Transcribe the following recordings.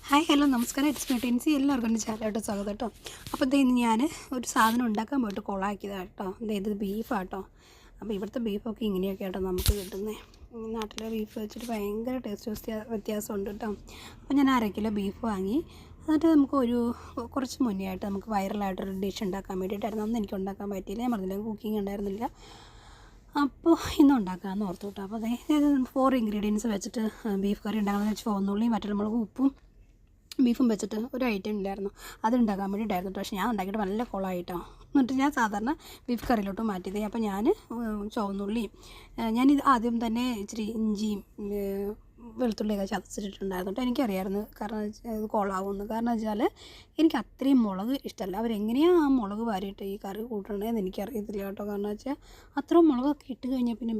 Hi hello നമസ്കാരം. It's me Tincy. എല്ലാവർക്കും എൻ്റെ ചാനലിലോട്ട് സ്വാഗതം കേട്ടോ. അപ്പോൾ ഇന്ന് ഞാൻ ഒരു സാധനം ഉണ്ടാക്കാൻ പോയിട്ട് കൊളാക്കിയതാണ് കേട്ടോ. ഇത് ബീഫാട്ടോ. അപ്പോൾ ഇവിടുത്തെ ബീഫൊക്കെ ഇങ്ങനെയൊക്കെ കേട്ടോ നമുക്ക് കിട്ടുന്നത്. നാട്ടിലെ ബീഫ് വെച്ചിട്ട് ഭയങ്കര ടേസ്റ്റ് വ്യത്യാസമുണ്ട് കേട്ടോ. അപ്പോൾ ഞാൻ 1/2 കിലോ ബീഫ് വാങ്ങി. എന്നിട്ട് കുറച്ച് മുന്നേ ആയിട്ട് നമുക്ക് വൈറലായിട്ടൊരു ഡിഷ് ഉണ്ടാക്കാൻ വേണ്ടിയിട്ടായിരുന്നു. അന്ന് എനിക്ക് ഉണ്ടാക്കാൻ പറ്റിയില്ല. ഞാൻ പറഞ്ഞില്ല, കുക്കിംഗ് ഉണ്ടായിരുന്നില്ല. അപ്പോൾ ഇന്ന് ഉണ്ടാക്കാമെന്ന് ഓർത്തു കേട്ടോ. അപ്പോൾ 4 ഇൻഗ്രീഡിയൻസ് വെച്ചിട്ട് ബീഫ് കറി ഉണ്ടാക്കണമെന്ന് ചുവന്നുള്ളിയും വറ്റൽമുളകും ഉപ്പും ബീഫും വെച്ചിട്ട് ഒരു ഐറ്റം ഉണ്ടായിരുന്നു. അതുണ്ടാക്കാൻ വേണ്ടിയിട്ടായിരുന്നു. പക്ഷേ ഞാൻ ഉണ്ടാക്കിയിട്ട് നല്ല കൊളായിട്ടോ. എന്നിട്ട് ഞാൻ സാധാരണ ബീഫ് കറിയിലോട്ട് മാറ്റിയത്. അപ്പോൾ ഞാൻ ചുവന്നുള്ളിയും ഞാനിത് ആദ്യം തന്നെ ഇച്ചിരി ഇഞ്ചിയും വെളുത്തുള്ളിയൊക്കെ ചതച്ചിട്ടുണ്ടായിരുന്നു കേട്ടോ. എനിക്കറിയാമായിരുന്നു കാരണം ഇത് കൊളാവുമെന്ന്. കാരണം വെച്ചാൽ എനിക്ക് അത്രയും മുളക് ഇഷ്ടമല്ല. അവരെങ്ങനെയാണ് ആ മുളക് വാരിയിട്ട് ഈ കറി കൂട്ടണതെന്ന് എനിക്കറിയത്തില്ല കേട്ടോ. കാരണം വെച്ചാൽ അത്രയും മുളകൊക്കെ ഇട്ട് കഴിഞ്ഞാൽ പിന്നെ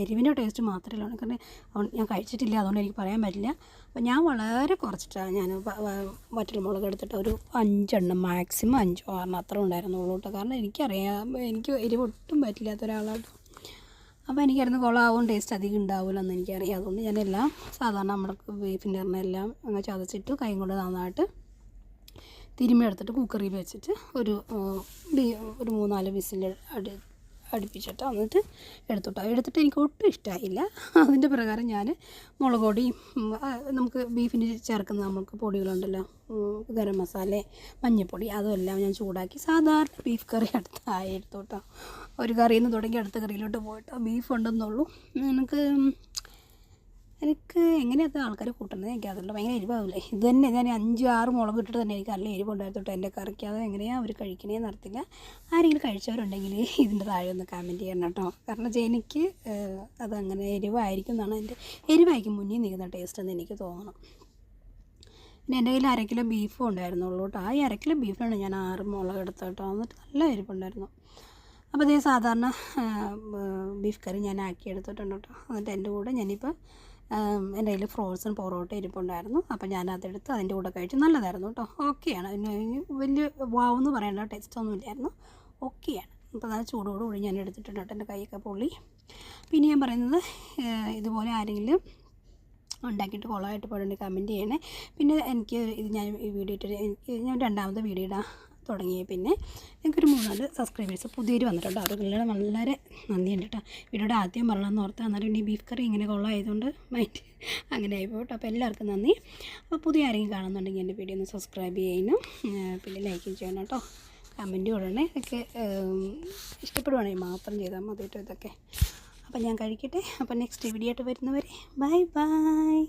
എരിവിൻ്റെ ടേസ്റ്റ് മാത്രമല്ല. കാരണം ഞാൻ കഴിച്ചിട്ടില്ല, അതുകൊണ്ട് എനിക്ക് പറയാൻ പറ്റില്ല. അപ്പോൾ ഞാൻ വളരെ കുറച്ചിട്ടാണ് ഞാൻ വറ്റൽമുളക് എടുത്തിട്ട് ഒരു 5 എണ്ണം, മാക്സിമം 5 or 6 അത്ര ഉണ്ടായിരുന്നുള്ളൂ കേട്ടോ. കാരണം എനിക്ക് എരിവ് ഒട്ടും പറ്റില്ലാത്ത ഒരാളാണ്. അപ്പോൾ എനിക്കറിയുന്ന കൊളാവും, ടേസ്റ്റ് അധികം ഉണ്ടാവില്ലെന്ന് എനിക്കറിയാം. അതുകൊണ്ട് ഞാനെല്ലാം സാധാരണ നമ്മുടെ ബീഫിൻ്റെ എല്ലാം അങ്ങ് ചതച്ചിട്ട് കൈ കൊണ്ട് നന്നായിട്ട് തിരുമ്മി എടുത്തിട്ട് കുക്കറിൽ വെച്ചിട്ട് ഒരു 3-4 വിസിൽ അടുപ്പിച്ചിട്ട് എന്നിട്ട് എടുത്തിട്ട് എനിക്ക് ഒട്ടും ഇഷ്ടമായില്ല. അതിൻ്റെ പ്രകാരം ഞാൻ മുളക് പൊടിയും നമുക്ക് ബീഫിന് ചേർക്കുന്ന നമുക്ക് പൊടികളുണ്ടല്ലോ, ഗരം മസാല, മഞ്ഞൾപ്പൊടി, അതെല്ലാം ഞാൻ ചൂടാക്കി സാധാരണ ബീഫ് കറി എടുത്തു കേട്ടോ. ഒരു കറിയിൽ നിന്ന് തുടങ്ങി അടുത്ത കറിയിലോട്ട് പോയിട്ടോ. ബീഫ് ഉണ്ടെന്നുള്ളൂ. എനിക്ക് എങ്ങനെയാണ് ആൾക്കാർ കൂട്ടുന്നത് എനിക്കതല്ല. ഭയങ്കര എരിവാവില്ലേ. ഇത് തന്നെ ഞാൻ 5-6 മുളക് ഇട്ടിട്ട് തന്നെ എനിക്ക് നല്ല എരിവുണ്ടായിരുന്നു എൻ്റെ കറിക്ക്. അത് എങ്ങനെയാണ് അവർ കഴിക്കണേന്ന് അറിയത്തില്ല. ആരെങ്കിലും കഴിച്ചവരുണ്ടെങ്കിൽ ഇതിൻ്റെ താഴെ ഒന്ന് കമൻറ്റ് ചെയ്യണം കേട്ടോ. കാരണം വെച്ചാൽ എനിക്ക് അതങ്ങനെ എരിവായിരിക്കും എന്നാണ് എരിവായിരിക്കും മുന്നിൽ നിൽക്കുന്ന ടേസ്റ്റ് എന്ന് എനിക്ക് തോന്നണം. പിന്നെ എൻ്റെ കയ്യിൽ 1/2 കിലോ ബീഫും ഉണ്ടായിരുന്നുള്ളൂ കേട്ടോ. ആ 1/2 കിലോ ബീഫിനാണ് ഞാൻ 6 മുളക് എടുത്തത് കേട്ടോ. എന്നിട്ട് നല്ല എരിവുണ്ടായിരുന്നു. അപ്പോൾ ഇതേ സാധാരണ ബീഫ് കറി ഞാൻ ആക്കി എടുത്തിട്ടുണ്ട് കേട്ടോ. എന്നിട്ട് എൻ്റെ കൂടെ ഞാനിപ്പോൾ എൻ്റെ കയ്യിൽ ഫ്രോസൺ പൊറോട്ട ഇരിപ്പുണ്ടായിരുന്നു. അപ്പോൾ ഞാനതെടുത്ത് അതിൻ്റെ കൂടെ കഴിച്ചു. നല്ലതായിരുന്നു കേട്ടോ. ഓക്കെയാണ്. വലിയ വാവെന്ന് പറയേണ്ട ടേസ്റ്റൊന്നും ഇല്ലായിരുന്നു. ഓക്കെയാണ്. അപ്പോൾ അത് ചൂടോടുകൂടി ഞാൻ എടുത്തിട്ടുണ്ട് കേട്ടോ. എൻ്റെ കൈയൊക്കെ പൊള്ളി. പിന്നെ ഞാൻ പറയുന്നത്, ഇതുപോലെ ആരെങ്കിലും ഉണ്ടാക്കിയിട്ട് കൊളമായിട്ട് പോയിട്ടുണ്ടെങ്കിൽ കമൻറ്റ് ചെയ്യണേ. പിന്നെ ഞാൻ ഈ വീഡിയോ ഇട്ടിട്ട് ഞാൻ 2ാമത്തെ വീഡിയോ ഇടാൻ തുടങ്ങി. പിന്നെ എനിക്കൊരു 3-4 സബ്സ്ക്രൈബേഴ്സ് പുതിയൊരു വന്നിട്ടുണ്ട്. അവർക്കെല്ലാം വളരെ നന്ദിയുണ്ട് കേട്ടോ. വീഡിയോയുടെ ആദ്യം പറയണമെന്ന് ഓർത്ത്, അന്നേരം ഈ ബീഫ് കറി ഇങ്ങനെ കൊള്ളായതുകൊണ്ട് മൈൻഡ് അങ്ങനെ ആയിപ്പോട്ടോ. അപ്പോൾ എല്ലാവർക്കും നന്ദി. അപ്പോൾ പുതിയ ആരെങ്കിലും കാണുന്നുണ്ടെങ്കിൽ എൻ്റെ വീഡിയോ ഒന്ന് സബ്സ്ക്രൈബ് ചെയ്യണം, പിന്നെ ലൈക്കും ചെയ്യണം കേട്ടോ. കമൻറ്റും ഇടണേ. ഒക്കെ ഇഷ്ടപ്പെടുവാണെങ്കിൽ മാത്രം ചെയ്താൽ മതി കേട്ടോ ഇതൊക്കെ. അപ്പോൾ ഞാൻ കഴിക്കട്ടെ. അപ്പോൾ നെക്സ്റ്റ് വീഡിയോ ആയിട്ട് വരുന്നവരെ ബൈ ബൈ.